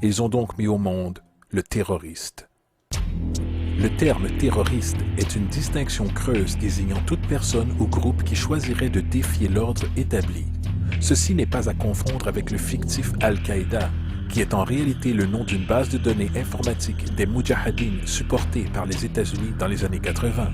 Ils ont donc mis au monde le terroriste. Le terme terroriste est une distinction creuse désignant toute personne ou groupe qui choisirait de défier l'ordre établi. Ceci n'est pas à confondre avec le fictif Al-Qaïda, qui est en réalité le nom d'une base de données informatique des Moudjahidines supportée par les États-Unis dans les années 80.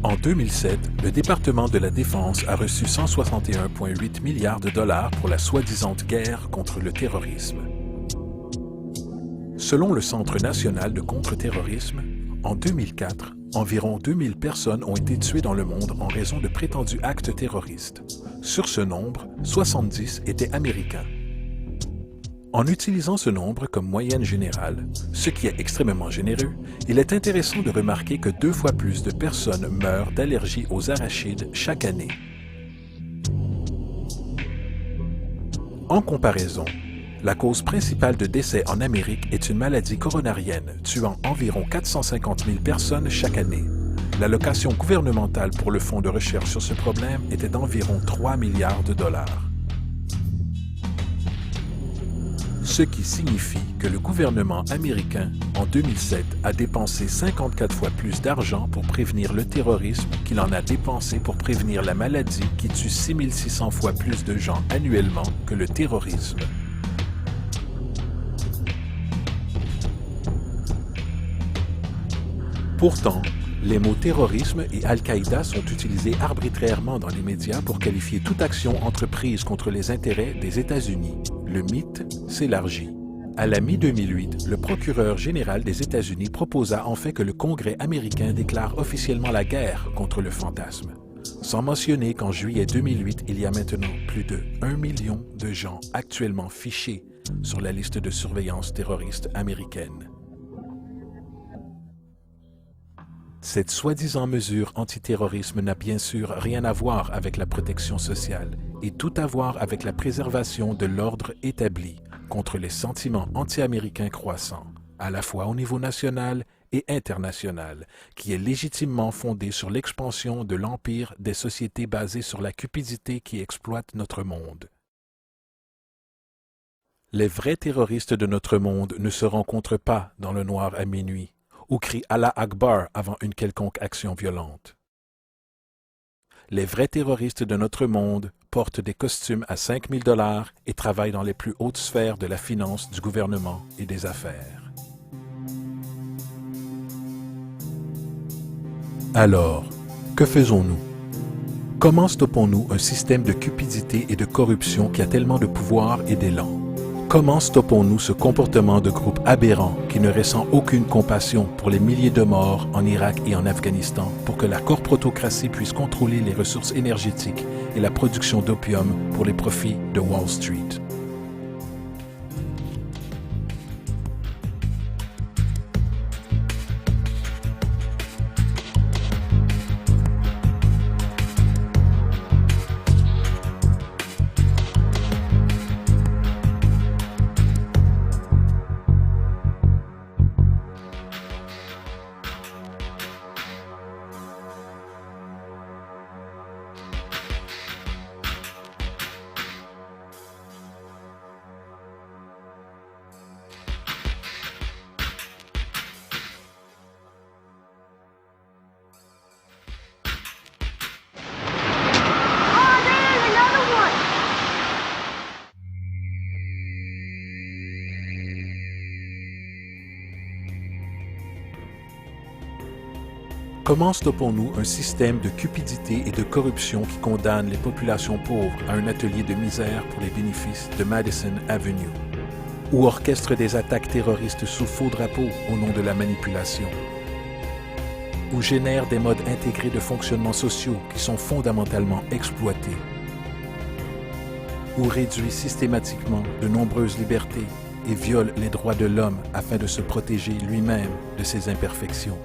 En 2007, le département de la Défense a reçu 161,8 milliards de dollars pour la soi-disant guerre contre le terrorisme. Selon le Centre national de contre-terrorisme, en 2004, environ 2000 personnes ont été tuées dans le monde en raison de prétendus actes terroristes. Sur ce nombre, 70 étaient américains. En utilisant ce nombre comme moyenne générale, ce qui est extrêmement généreux, il est intéressant de remarquer que 2 fois plus de personnes meurent d'allergie aux arachides chaque année. En comparaison, la cause principale de décès en Amérique est une maladie coronarienne tuant environ 450 000 personnes chaque année. L'allocation gouvernementale pour le fonds de recherche sur ce problème était d'environ 3 milliards de dollars. Ce qui signifie que le gouvernement américain, en 2007, a dépensé 54 fois plus d'argent pour prévenir le terrorisme qu'il en a dépensé pour prévenir la maladie qui tue 6600 fois plus de gens annuellement que le terrorisme. Pourtant, les mots terrorisme et Al-Qaïda sont utilisés arbitrairement dans les médias pour qualifier toute action entreprise contre les intérêts des États-Unis. Le mythe s'élargit. À la mi-2008, le procureur général des États-Unis proposa enfin que le Congrès américain déclare officiellement la guerre contre le fantasme. Sans mentionner qu'en juillet 2008, il y a maintenant plus de 1 million de gens actuellement fichés sur la liste de surveillance terroriste américaine. Cette soi-disant mesure antiterrorisme n'a bien sûr rien à voir avec la protection sociale et tout à voir avec la préservation de l'ordre établi contre les sentiments anti-américains croissants, à la fois au niveau national et international, qui est légitimement fondé sur l'expansion de l'empire des sociétés basées sur la cupidité qui exploite notre monde. Les vrais terroristes de notre monde ne se rencontrent pas dans le noir à minuit, ou crient Allah Akbar avant une quelconque action violente. Les vrais terroristes de notre monde portent des costumes à 5 000 $ et travaillent dans les plus hautes sphères de la finance, du gouvernement et des affaires. Alors, que faisons-nous? Comment stoppons-nous un système de cupidité et de corruption qui a tellement de pouvoir et d'élan? Comment stoppons-nous ce comportement de groupe aberrant qui ne ressent aucune compassion pour les milliers de morts en Irak et en Afghanistan pour que la corporatocratie puisse contrôler les ressources énergétiques et la production d'opium pour les profits de Wall Street? Comment stoppons-nous un système de cupidité et de corruption qui condamne les populations pauvres à un atelier de misère pour les bénéfices de Madison Avenue, ou orchestre des attaques terroristes sous faux drapeaux au nom de la manipulation, ou génère des modes intégrés de fonctionnement sociaux qui sont fondamentalement exploités, ou réduit systématiquement de nombreuses libertés et viole les droits de l'homme afin de se protéger lui-même de ses imperfections.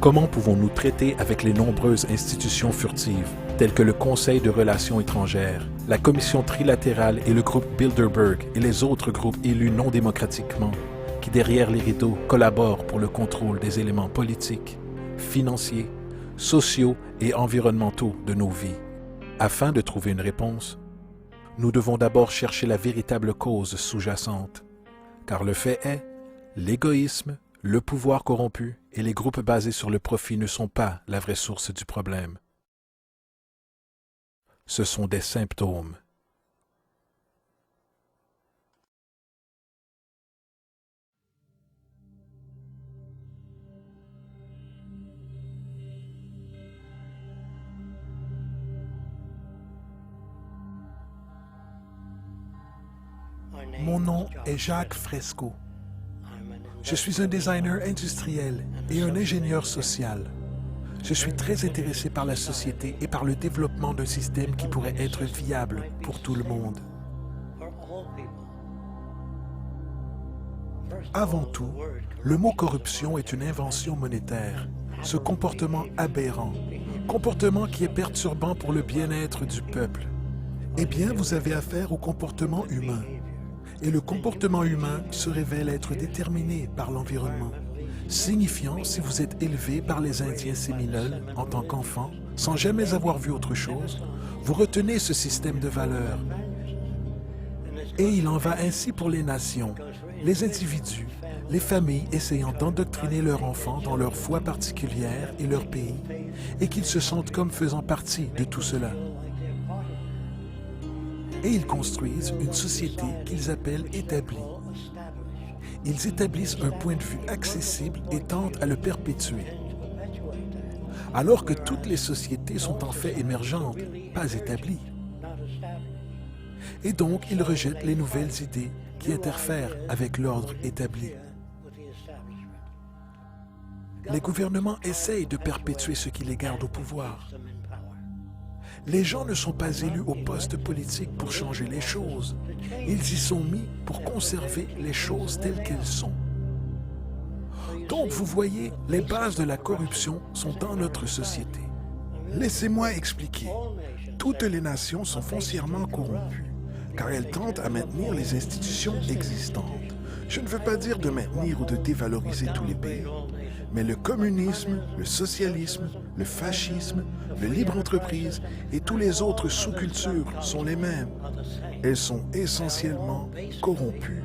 Comment pouvons-nous traiter avec les nombreuses institutions furtives, telles que le Conseil de Relations étrangères, la Commission trilatérale et le groupe Bilderberg et les autres groupes élus non démocratiquement, qui, derrière les rideaux, collaborent pour le contrôle des éléments politiques, financiers, sociaux et environnementaux de nos vies. Afin de trouver une réponse, nous devons d'abord chercher la véritable cause sous-jacente, car le fait est, l'égoïsme, le pouvoir corrompu et les groupes basés sur le profit ne sont pas la vraie source du problème. Ce sont des symptômes. Mon nom est Jacques Fresco. Je suis un designer industriel et un ingénieur social. Je suis très intéressé par la société et par le développement d'un système qui pourrait être viable pour tout le monde. Avant tout, le mot corruption est une invention monétaire. Ce comportement aberrant, comportement qui est perturbant pour le bien-être du peuple. Eh bien, vous avez affaire au comportement humain. Et le comportement humain se révèle être déterminé par l'environnement, signifiant si vous êtes élevé par les Indiens Séminoles en tant qu'enfant, sans jamais avoir vu autre chose, vous retenez ce système de valeurs. Et il en va ainsi pour les nations, les individus, les familles essayant d'endoctriner leurs enfants dans leur foi particulière et leur pays, et qu'ils se sentent comme faisant partie de tout cela. Et ils construisent une société qu'ils appellent établie. Ils établissent un point de vue accessible et tentent à le perpétuer. Alors que toutes les sociétés sont en fait émergentes, pas établies. Et donc, ils rejettent les nouvelles idées qui interfèrent avec l'ordre établi. Les gouvernements essayent de perpétuer ce qui les garde au pouvoir. Les gens ne sont pas élus au poste politique pour changer les choses. Ils y sont mis pour conserver les choses telles qu'elles sont. Donc, vous voyez, les bases de la corruption sont dans notre société. Laissez-moi expliquer. Toutes les nations sont foncièrement corrompues, car elles tentent à maintenir les institutions existantes. Je ne veux pas dire de maintenir ou de dévaloriser tous les pays, mais le communisme, le socialisme, le fascisme, le libre entreprise et tous les autres sous-cultures sont les mêmes. Elles sont essentiellement corrompues.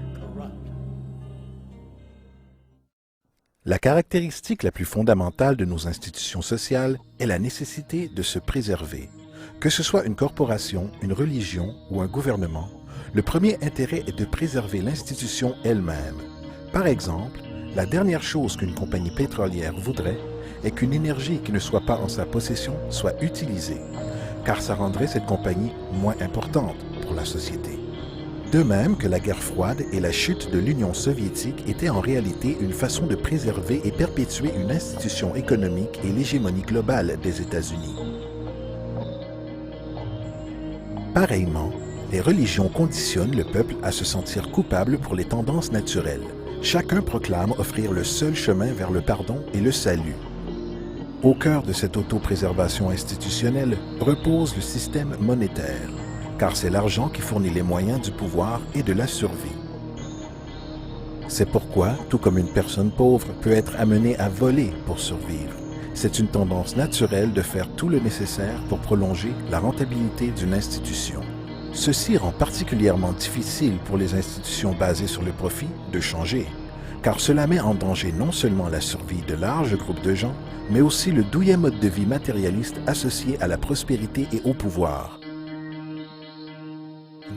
La caractéristique la plus fondamentale de nos institutions sociales est la nécessité de se préserver. Que ce soit une corporation, une religion ou un gouvernement, le premier intérêt est de préserver l'institution elle-même. Par exemple, la dernière chose qu'une compagnie pétrolière voudrait est qu'une énergie qui ne soit pas en sa possession soit utilisée, car ça rendrait cette compagnie moins importante pour la société. De même que la guerre froide et la chute de l'Union soviétique étaient en réalité une façon de préserver et perpétuer une institution économique et l'hégémonie globale des États-Unis. Pareillement, les religions conditionnent le peuple à se sentir coupable pour les tendances naturelles. Chacun proclame offrir le seul chemin vers le pardon et le salut. Au cœur de cette autopréservation institutionnelle repose le système monétaire, car c'est l'argent qui fournit les moyens du pouvoir et de la survie. C'est pourquoi, tout comme une personne pauvre peut être amenée à voler pour survivre, c'est une tendance naturelle de faire tout le nécessaire pour prolonger la rentabilité d'une institution. Ceci rend particulièrement difficile pour les institutions basées sur le profit de changer, car cela met en danger non seulement la survie de larges groupes de gens, mais aussi le douillet mode de vie matérialiste associé à la prospérité et au pouvoir.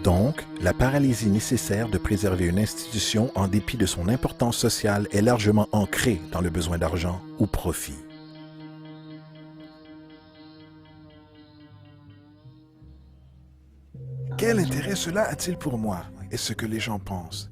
Donc, la paralysie nécessaire de préserver une institution en dépit de son importance sociale est largement ancrée dans le besoin d'argent ou profit. Quel intérêt cela a-t-il pour moi? Est ce que les gens pensent.